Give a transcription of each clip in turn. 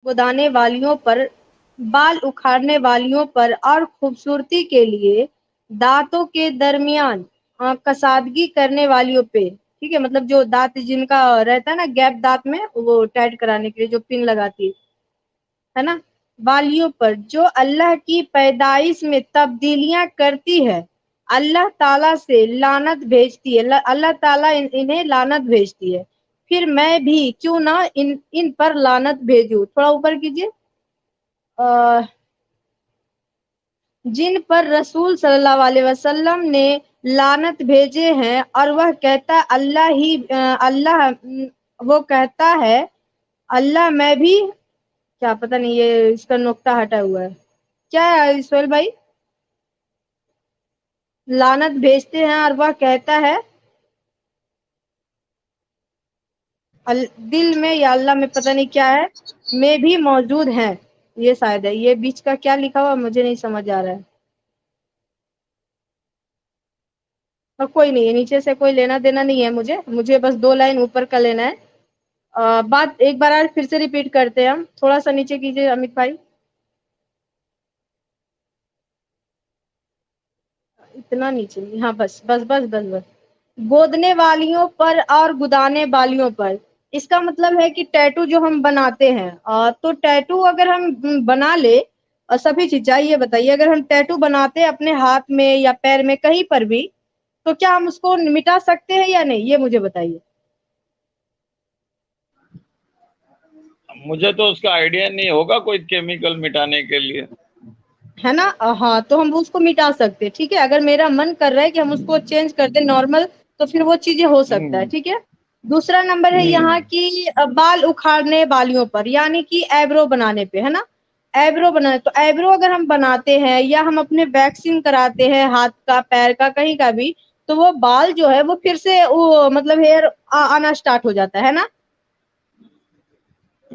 کودانے والیوں پر، بال اکھاڑنے والیوں پر اور خوبصورتی کے لیے دانتوں کے درمیان کسادگی کرنے والیوں پہ، ٹھیک ہے، مطلب جو دانت جن کا رہتا ہے نا گیپ دانت میں، وہ ٹائٹ کرانے کے لیے جو پن لگاتی ہے نا، والیوں پر جو اللہ کی پیدائش میں تبدیلیاں کرتی ہے، اللہ تعالیٰ سے لعنت بھیجتی ہے، اللہ تعالیٰ انہیں لعنت بھیجتی ہے، پھر میں بھی کیوں نہ ان پر لعنت بھیجوں۔ تھوڑا اوپر کیجئے۔ جن پر رسول صلی اللہ علیہ وسلم نے لعنت بھیجے ہیں، اور وہ کہتا وہ کہتا ہے اللہ میں بھی، کیا پتہ نہیں یہ اس کا نقطہ ہٹا ہوا ہے، کیا ہے سہیل بھائی؟ لعنت بھیجتے ہیں اور وہ کہتا ہے دل میں یا اللہ میں، پتہ نہیں کیا ہے، میں بھی موجود ہیں، یہ شاید ہے، یہ بیچ کا کیا لکھا ہوا مجھے نہیں سمجھ آ رہا ہے، اور کوئی نہیں ہے، نیچے سے کوئی لینا دینا نہیں ہے، مجھے بس 2 لائن اوپر کا لینا ہے۔ بات ایک بار پھر سے ریپیٹ کرتے ہیں ہم، تھوڑا سا نیچے کیجئے امت بھائی، اتنا نیچے، ہاں بس بس بس بس بس۔ گودنے والیوں پر اور گدانے والیوں پر، اس کا مطلب ہے کہ ٹیٹو جو ہم بناتے ہیں، تو ٹیٹو اگر ہم بنا لے، اور سبھی چیز چاہیے بتائیے، اگر ہم ٹیٹو بناتے اپنے ہاتھ میں یا پیر میں کہیں پر بھی، تو کیا ہم اس کو مٹا سکتے ہیں یا نہیں، یہ مجھے بتائیے۔ مجھے تو اس کا آئیڈیا نہیں ہوگا کوئی کیمیکل مٹانے کے لیے، ہے نا، ہاں تو ہم اس کو مٹا سکتے، ٹھیک ہے، اگر میرا من کر رہا ہے کہ ہم اس کو چینج کر دیں نارمل، تو پھر وہ چیزیں ہو سکتا ہے، ٹھیک ہے۔ دوسرا نمبر ہے یہاں کی بال اکھاڑنے والیوں پر، یعنی کہ ایبرو بنانے پہ، ہے نا، ایبرو بنانے، تو ایبرو اگر ہم بناتے ہیں یا ہم اپنے ویکسنگ کراتے ہیں ہاتھ کا، پیر کا، کہیں کا بھی، تو وہ بال جو ہے وہ پھر سے وہ مطلب ہیئر آنا سٹارٹ ہو جاتا ہے نا۔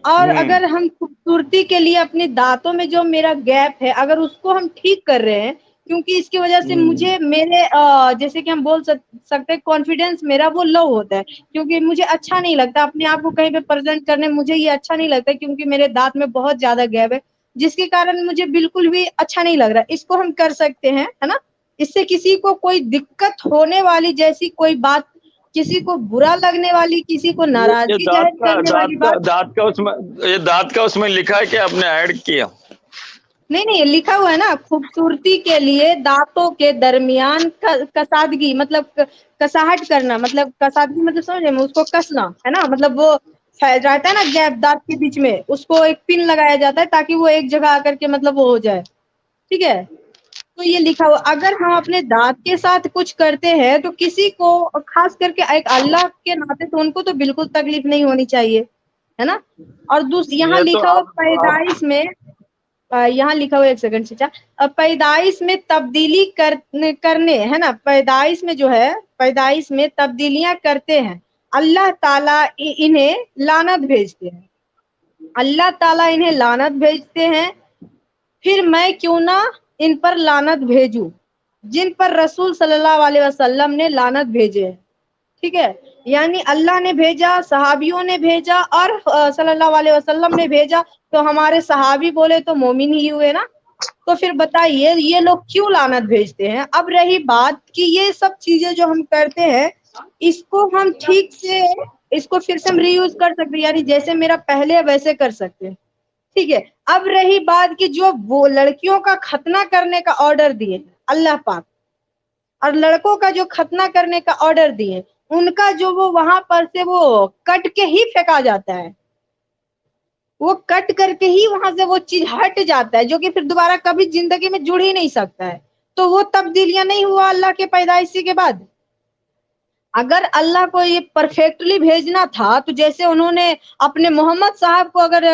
اور اگر ہم خوبصورتی کے لیے اپنے دانتوں میں جو میرا گیپ ہے، اگر اس کو ہم ٹھیک کر رہے ہیں، کیونکہ اس کی وجہ سے مجھے میرے جیسے کہ ہم بول سکتے ہیں کانفیڈینس میرا وہ لو ہوتا ہے، کیونکہ مجھے اچھا نہیں لگتا اپنے آپ کو کہیں پہ پریزنٹ کرنے، مجھے یہ اچھا نہیں لگتا کیونکہ میرے دانت میں بہت زیادہ گیپ ہے، جس کے کارن مجھے بالکل بھی اچھا نہیں لگ رہا۔ اس کو ہم کر سکتے ہیں، ہے نا، اس سے کسی کو کوئی دقت ہونے والی جیسی کوئی بات، کسی کو برا لگنے والی، کسی کو یہ ناراضگی ظاہر کرنے والی بات دانت کا اس میں لکھا ہے کہ آپ نے ایڈ کیا؟ نہیں لکھا ہوا ہے نا، خوبصورتی کے لیے دانتوں کے درمیان کسادگی، مطلب کساہٹ کرنا، مطلب کسادگی مطلب سمجھے، اس کو کسنا ہے نا، مطلب وہ رہتا ہے نا گیپ دانت کے بیچ میں، اس کو ایک پن لگایا جاتا ہے تاکہ وہ ایک جگہ آ کر کے مطلب وہ ہو جائے، ٹھیک ہے۔ تو یہ لکھا ہوا، اگر ہم اپنے دانت کے ساتھ کچھ کرتے ہیں تو کسی کو، خاص کر کے ایک اللہ کے ناطے تو ان کو تو بالکل تکلیف نہیں ہونی چاہیے، ہے نا۔ اور یہاں یہ تو لکھا ہوا آپ پیدائش میں، یہاں لکھا ہوا، ایک سیکنڈ چچا، پیدائش میں تبدیلی کرنے، ہے نا، پیدائش میں جو ہے، پیدائش میں تبدیلیاں کرتے ہیں، اللہ تعالیٰ انہیں لعنت بھیجتے ہیں، اللہ تعالیٰ انہیں لعنت بھیجتے ہیں، پھر میں کیوں نہ ان پر لعنت بھیجوں، جن پر رسول صلی اللہ علیہ وسلم نے لعنت بھیجے ہیں، ٹھیک ہے، یعنی اللہ نے بھیجا، صحابیوں نے بھیجا، اور صلی اللہ علیہ وسلم نے بھیجا، تو ہمارے صحابی بولے تو مومن ہی ہوئے نا۔ تو پھر بتائیے یہ لوگ کیوں لعنت بھیجتے ہیں؟ اب رہی بات کہ یہ سب چیزیں جو ہم کرتے ہیں، اس کو ہم ٹھیک سے، اس کو پھر سے ہم ری یوز کر سکتے، یعنی جیسے میرا پہلے ویسے کر سکتے، ٹھیک ہے۔ اب رہی بات کہ جو وہ لڑکیوں کا ختنہ کرنے کا آرڈر دیے اللہ پاک، اور لڑکوں کا جو ختنہ کرنے کا آرڈر دیے، ان کا جو وہ وہاں پر سے وہ کٹ کے ہی پھینکا جاتا ہے، وہ کٹ کر کے ہی وہاں سے وہ چیز ہٹ جاتا ہے، جو کہ پھر دوبارہ کبھی زندگی میں جڑ ہی نہیں سکتا ہے، تو وہ تبدیلیاں نہیں ہوا اللہ کے پیدائشی کے بعد؟ اگر اللہ کو یہ پرفیکٹلی بھیجنا تھا تو جیسے انہوں نے اپنے محمد صاحب کو اگر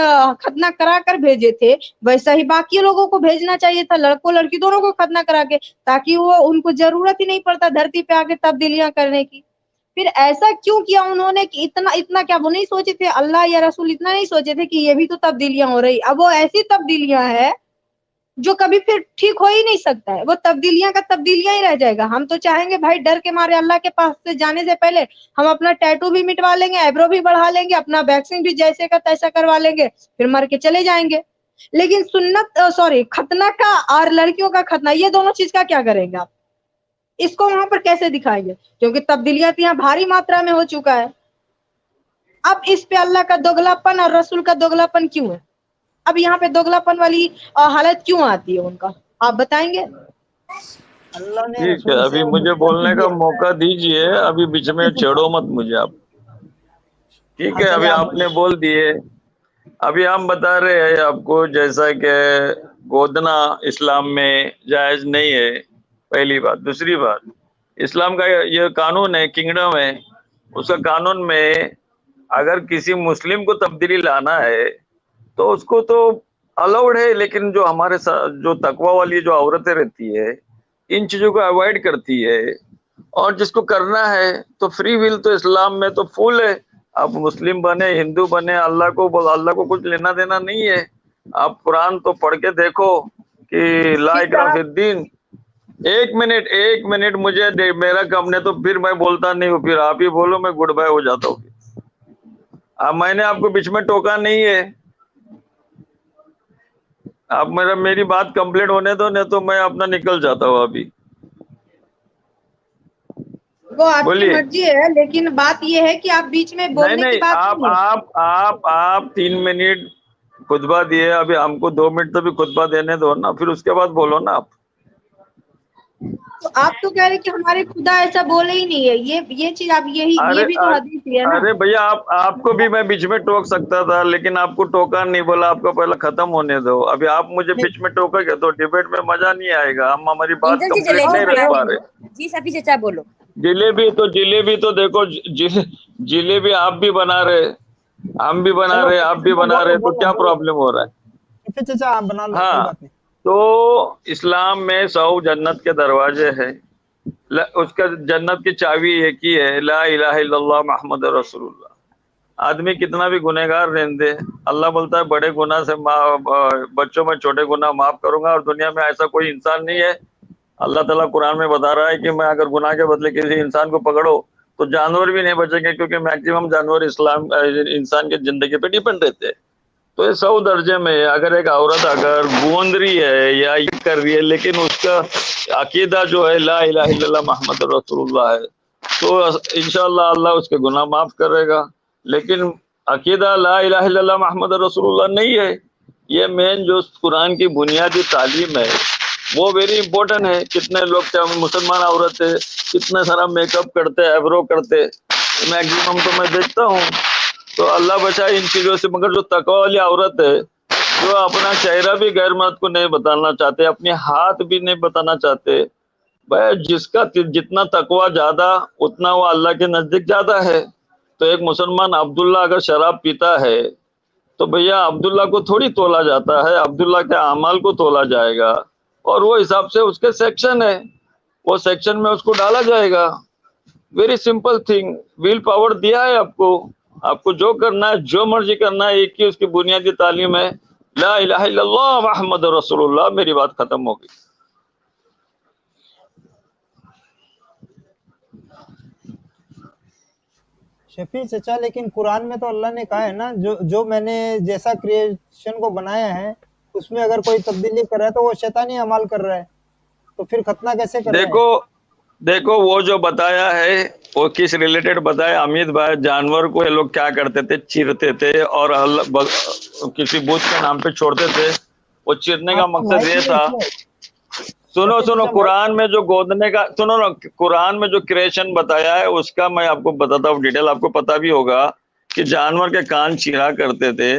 ختنہ کرا کر بھیجے تھے، ویسا ہی باقی لوگوں کو بھیجنا چاہیے تھا، لڑکوں لڑکی دونوں کو ختنہ کرا کے، تاکہ وہ ان کو ضرورت ہی نہیں پڑتا دھرتی پہ آ کے تبدیلیاں کرنے کی۔ پھر ایسا کیوں کیا انہوں نے کہ اتنا کیا وہ نہیں سوچے تھے، اللہ یا رسول اتنا نہیں سوچے تھے کہ یہ بھی تو تبدیلیاں ہو رہی؟ اب وہ ایسی تبدیلیاں ہیں جو کبھی پھر ٹھیک ہو ہی نہیں سکتا ہے، وہ تبدیلیاں کا تبدیلیاں ہی رہ جائے گا. ہم تو چاہیں گے بھائی ڈر کے مارے اللہ کے پاس سے جانے سے پہلے ہم اپنا ٹیٹو بھی مٹوا لیں گے، ایبرو بھی بڑھا لیں گے، اپنا ویکسنگ بھی جیسے کا تیسا کروا لیں گے، پھر مر کے چلے جائیں گے. لیکن ختنہ کا اور لڑکیوں کا ختنہ، یہ دونوں چیز کا کیا کریں گے آپ؟ اس کو وہاں پر کیسے دکھائیں گے؟ کیونکہ تبدیلیاں یہاں بھاری ماترا میں ہو چکا ہے. اب اس پہ اللہ کا دوگلاپن اور رسول کا دوگلاپن کیوں ہے؟ اب یہاں پہ دوگلاپن والی حالت کیوں آتی ہے ان کا؟ آپ بتائیں گے؟ اللہ نے ٹھیک ہے، رسول ابھی سے مجھے بولنے کا کیجیے. موقع دیجئے، ابھی بیچ میں چھیڑو مت مجھے آپ. ٹھیک ہاں ہے، چلے ابھی آپ آپ نے بول دیے. ابھی ہم بتا رہے ہیں آپ کو جیسا کہ گودنا اسلام میں جائز نہیں ہے، پہلی بات. دوسری بات، اسلام کا یہ قانون ہے، کنگڈم ہے، اس کا قانون میں اگر کسی مسلم کو تبدیلی لانا ہے تو اس کو تو الاؤڈ ہے، لیکن جو ہمارے ساتھ جو تقوی والی جو عورتیں رہتی ہے ان چیزوں کو اوائڈ کرتی ہے. اور جس کو کرنا ہے تو فری ول تو اسلام میں تو فل ہے. آپ مسلم بنے، ہندو بنے، اللہ کو کچھ لینا دینا نہیں ہے. آپ قرآن تو پڑھ کے دیکھو کہ لا پھر اکراہ فی صاحب الدین. ایک منٹ مجھے میرا کم نے تو پھر میں بولتا نہیں ہوں، پھر آپ ہی بولو، میں گڈ بائی ہو جاتا ہوں. اب میں نے آپ کو بیچ میں ٹوکا نہیں ہے، آپ میری بات کمپلیٹ ہونے دو، نہیں تو میں اپنا نکل جاتا ہوں ابھی. وہ آپ کی بولیے. مرضی ہے، لیکن بات یہ ہے کہ آپ بیچ میں بولنے کی نہیں، بات آپ نہیں ہے. آپ آپ آپ 3 منٹ خطبہ دیے، ابھی ہم کو 2 منٹ تو بھی خطبہ دینے دو نا، پھر اس کے بعد بولو نا آپ. تو آپ تو کہہ رہے کہ ہمارے خدا ایسا بولے ہی نہیں ہے، یہ چیز آپ یہ ارے بھی تو حدیث ہی ہے نا. ارے بھیا، آپ کو بھی میں بیچ میں ٹوک سکتا تھا، لیکن آپ کو ٹوکا نہیں، بولا آپ کو پہلے ختم ہونے دو. ابھی آپ مجھے بیچ میں ٹوکے گے تو ڈیبیٹ میں مزہ نہیں آئے گا، ہم ہماری بات انکل جی کمپلیٹ جلیبی نہیں بنا رکھ پا دیں گے. رہے. جی سفی چچا بولو. جلیبی تو دیکھو، جلیبی آپ بھی بنا رہے، ہم بھی بنا چلو رہے، آپ بھی بنا رہے، تو کیا بولو پرابلم ہو رہا ہے؟ پھر چچا آپ بنا لو، کوئی ہاں، بات نہیں. تو اسلام میں 100 جنت کے دروازے ہیں. اس کا جنت کی چابی ایک ہی ہے، لا الہ الا اللہ محمد رسول اللہ. آدمی کتنا بھی گنہگار رہنے دے، اللہ بولتا ہے بڑے گناہ سے بچوں میں چھوٹے گناہ معاف کروں گا. اور دنیا میں ایسا کوئی انسان نہیں ہے، اللہ تعالیٰ قرآن میں بتا رہا ہے کہ میں اگر گناہ کے بدلے کسی انسان کو پکڑو تو جانور بھی نہیں بچیں گے، کیونکہ میکسیمم جانور انسان کی زندگی پہ ڈیپینڈ رہتے ہیں. تو یہ 100 درجے میں اگر ایک عورت اگر گونج رہی ہے یا یہ کر رہی ہے، لیکن اس کا عقیدہ جو ہے لا الہ الا اللہ محمد رسول اللہ ہے، تو انشاءاللہ اللہ اس کے گناہ معاف کرے گا. لیکن عقیدہ لا الہ الا اللہ محمد رسول اللہ نہیں ہے، یہ مین جو قرآن کی بنیادی تعلیم ہے وہ ویری امپورٹنٹ ہے. کتنے لوگ مسلمان عورت ہے کتنا سارا میک اپ کرتے، ایبرو کرتے، میکسیمم تو میں دیکھتا ہوں. تو اللہ بچائے ان چیزوں سے. مگر جو تقوی والی عورت ہے، جو اپنا چہرہ بھی غیر مرد کو نہیں بتانا چاہتے، اپنے ہاتھ بھی نہیں بتانا چاہتے، بھائی جس کا جتنا تقوی زیادہ اتنا وہ اللہ کے نزدیک زیادہ ہے. تو ایک مسلمان عبداللہ اگر شراب پیتا ہے تو بھیا عبداللہ کو تھوڑی تولا جاتا ہے، عبداللہ کے اعمال کو تولا جائے گا، اور وہ حساب سے اس کے سیکشن ہے، وہ سیکشن میں اس کو ڈالا جائے گا. Very simple thing. Well power دیا ہے آپ کو جو کرنا ہے، جو مرضی کرنا ہے. ایک ہی اس کی بنیادی تعلیم ہے لا الہ الا اللہ محمد رسول اللہ. میری بات ختم ہو گئی. شفیع چچا لیکن قرآن میں تو اللہ نے کہا ہے نا، جو میں نے جیسا کریشن کو بنایا ہے اس میں اگر کوئی تبدیلی کر رہا ہے تو وہ شیطانی اعمال کر رہا ہے، تو پھر ختنہ کیسے کر رہے ہیں؟ دیکھو وہ جو بتایا ہے وہ کس ریلیٹڈ بتایا امید بھائی. جانور کو یہ لوگ کیا کرتے تھے، چیرتے تھے اور کسی بت کے نام پہ چھوڑتے تھے. وہ چیرنے کا مقصد یہ تھا، سنو قرآن میں جو گودنے کا قرآن میں جو کریشن بتایا ہے اس کا میں آپ کو بتاتا ہوں ڈیٹیل. آپ کو پتا بھی ہوگا کہ جانور کے کان چیرا کرتے تھے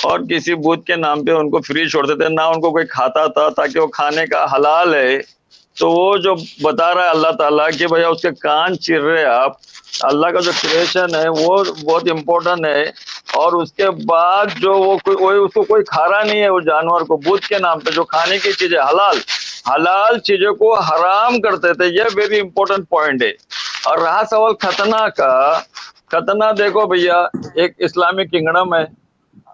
اور کسی بت کے نام پہ ان کو فری چھوڑتے تھے، نہ ان کو کوئی کھاتا تھا تاکہ وہ کھانے کا حلال ہے. تو وہ جو بتا رہا ہے اللہ تعالیٰ کہ بھیا اس کے کان چیر رہے آپ، اللہ کا جو کریشن ہے وہ بہت امپورٹنٹ ہے. اور اس کے بعد جو اس کو کوئی کھا رہا نہیں ہے، وہ جانور کو بت کے نام پہ جو کھانے کی چیزیں حلال چیزوں کو حرام کرتے تھے. یہ ویری امپورٹنٹ پوائنٹ ہے. اور رہا سوال ختنہ کا، ختنہ دیکھو بھیا ایک اسلامک کنگڈم ہے،